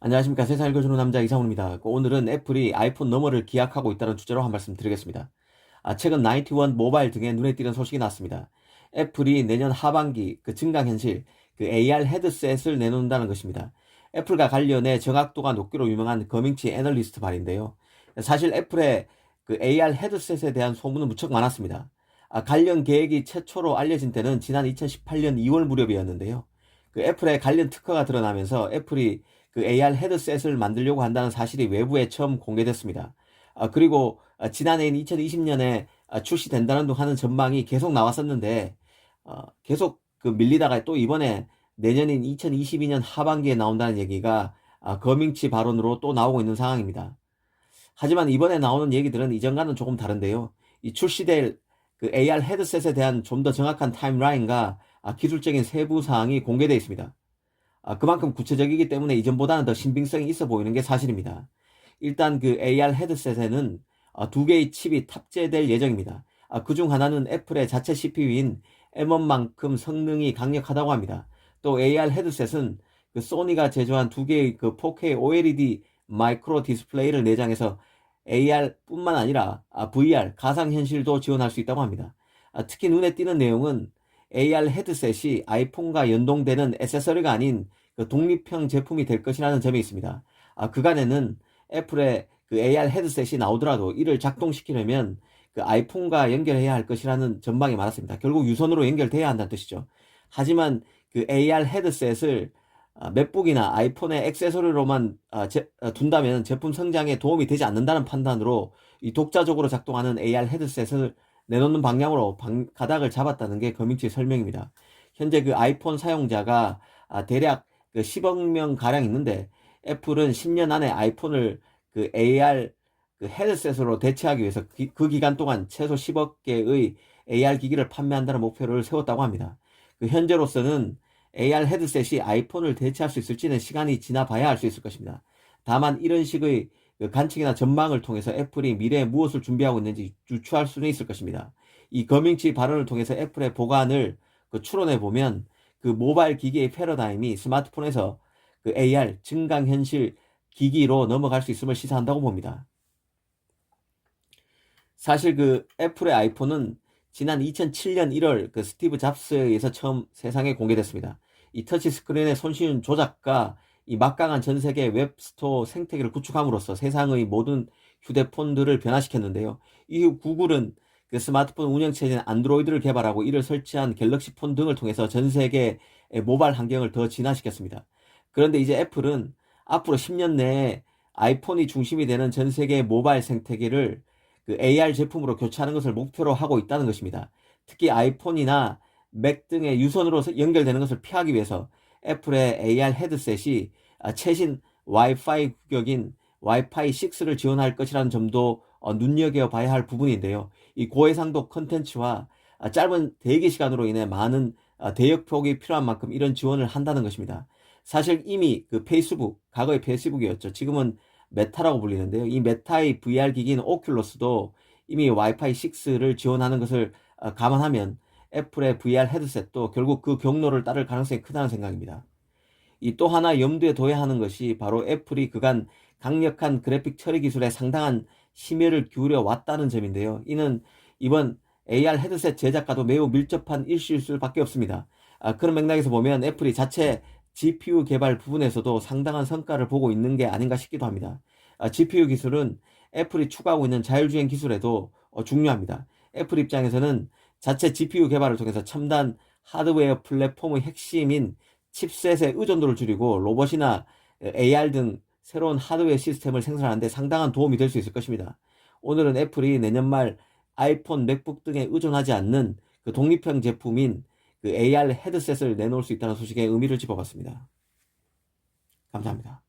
안녕하십니까. 세상 읽어주는 남자 이상훈입니다. 오늘은 애플이 아이폰 너머를 기약하고 있다는 주제로 한 말씀 드리겠습니다. 최근 91 모바일 등에 눈에 띄는 소식이 나왔습니다. 애플이 내년 하반기 증강현실 AR 헤드셋을 내놓는다는 것입니다. 애플과 관련해 정확도가 높기로 유명한 거밍치 애널리스트 말인데요. 사실 애플의 AR 헤드셋에 대한 소문은 무척 많았습니다. 관련 계획이 최초로 알려진 때는 지난 2018년 2월 무렵이었는데요. 애플의 관련 특허가 드러나면서 애플이 AR 헤드셋을 만들려고 한다는 사실이 외부에 처음 공개됐습니다. 그리고 지난해인 2020년에 출시된다는 둥 하는 전망이 계속 나왔었는데 계속 밀리다가 또 이번에 내년인 2022년 하반기에 나온다는 얘기가 거밍치 발언으로 또 나오고 있는 상황입니다. 하지만 이번에 나오는 얘기들은 이전과는 조금 다른데요. 이 출시될 AR 헤드셋에 대한 좀 더 정확한 타임라인과 기술적인 세부 사항이 공개되어 있습니다. 그만큼 구체적이기 때문에 이전보다는 더 신빙성이 있어 보이는 게 사실입니다. 일단 AR 헤드셋에는 두 개의 칩이 탑재될 예정입니다. 그중 하나는 애플의 자체 CPU인 M1만큼 성능이 강력하다고 합니다. 또 AR 헤드셋은 소니가 제조한 두 개의 4K OLED 마이크로 디스플레이를 내장해서 AR뿐만 아니라 VR, 가상현실도 지원할 수 있다고 합니다. 특히 눈에 띄는 내용은 AR 헤드셋이 아이폰과 연동되는 액세서리가 아닌 독립형 제품이 될 것이라는 점이 있습니다. 그간에는 애플의 AR 헤드셋이 나오더라도 이를 작동시키려면 아이폰과 연결해야 할 것이라는 전망이 많았습니다. 결국 유선으로 연결돼야 한다는 뜻이죠. 하지만 AR 헤드셋을 맥북이나 아이폰의 액세서리로만 둔다면 제품 성장에 도움이 되지 않는다는 판단으로 이 독자적으로 작동하는 AR 헤드셋을 내놓는 방향으로 가닥을 잡았다는 게 거밍치의 설명입니다. 현재 아이폰 사용자가 대략 10억 명 가량 있는데 애플은 10년 안에 아이폰을 AR 헤드셋으로 대체하기 위해서 그 기간 동안 최소 10억 개의 AR 기기를 판매한다는 목표를 세웠다고 합니다. 현재로서는 AR 헤드셋이 아이폰을 대체할 수 있을지는 시간이 지나봐야 알 수 있을 것입니다. 다만 이런 식의 관측이나 전망을 통해서 애플이 미래에 무엇을 준비하고 있는지 유추할 수는 있을 것입니다. 이 거밍치 발언을 통해서 애플의 보관을 추론해 보면 모바일 기기의 패러다임이 스마트폰에서 AR 증강현실 기기로 넘어갈 수 있음을 시사한다고 봅니다. 사실 애플의 아이폰은 지난 2007년 1월 스티브 잡스에 의해서 처음 세상에 공개됐습니다. 이 터치 스크린의 손쉬운 조작과 이 막강한 전 세계 웹스토어 생태계를 구축함으로써 세상의 모든 휴대폰들을 변화시켰는데요. 이후 구글은 스마트폰 운영체제인 안드로이드를 개발하고 이를 설치한 갤럭시 폰 등을 통해서 전 세계의 모바일 환경을 더 진화시켰습니다. 그런데 이제 애플은 앞으로 10년 내에 아이폰이 중심이 되는 전 세계의 모바일 생태계를 AR 제품으로 교체하는 것을 목표로 하고 있다는 것입니다. 특히 아이폰이나 맥 등의 유선으로 연결되는 것을 피하기 위해서 애플의 AR 헤드셋이 최신 와이파이 규격인 와이파이 6를 지원할 것이라는 점도 눈여겨봐야 할 부분인데요. 이 고해상도 컨텐츠와 짧은 대기 시간으로 인해 많은 대역폭이 필요한 만큼 이런 지원을 한다는 것입니다. 사실 이미 페이스북, 과거의 페이스북이었죠. 지금은 메타라고 불리는데요. 이 메타의 VR 기기인 오큘러스도 이미 와이파이 6를 지원하는 것을 감안하면 애플의 VR 헤드셋도 결국 그 경로를 따를 가능성이 크다는 생각입니다. 이 또 하나 염두에 둬야 하는 것이 바로 애플이 그간 강력한 그래픽 처리 기술에 상당한 심혈을 기울여 왔다는 점인데요. 이는 이번 AR 헤드셋 제작과도 매우 밀접한 일시일 수밖에 없습니다. 그런 맥락에서 보면 애플이 자체 GPU 개발 부분에서도 상당한 성과를 보고 있는 게 아닌가 싶기도 합니다. GPU 기술은 애플이 추구하고 있는 자율주행 기술에도 중요합니다. 애플 입장에서는 자체 GPU 개발을 통해서 첨단 하드웨어 플랫폼의 핵심인 칩셋의 의존도를 줄이고 로봇이나 AR 등 새로운 하드웨어 시스템을 생산하는 데 상당한 도움이 될 수 있을 것입니다. 오늘은 애플이 내년 말 아이폰, 맥북 등에 의존하지 않는 독립형 제품인 AR 헤드셋을 내놓을 수 있다는 소식에 의미를 짚어봤습니다. 감사합니다.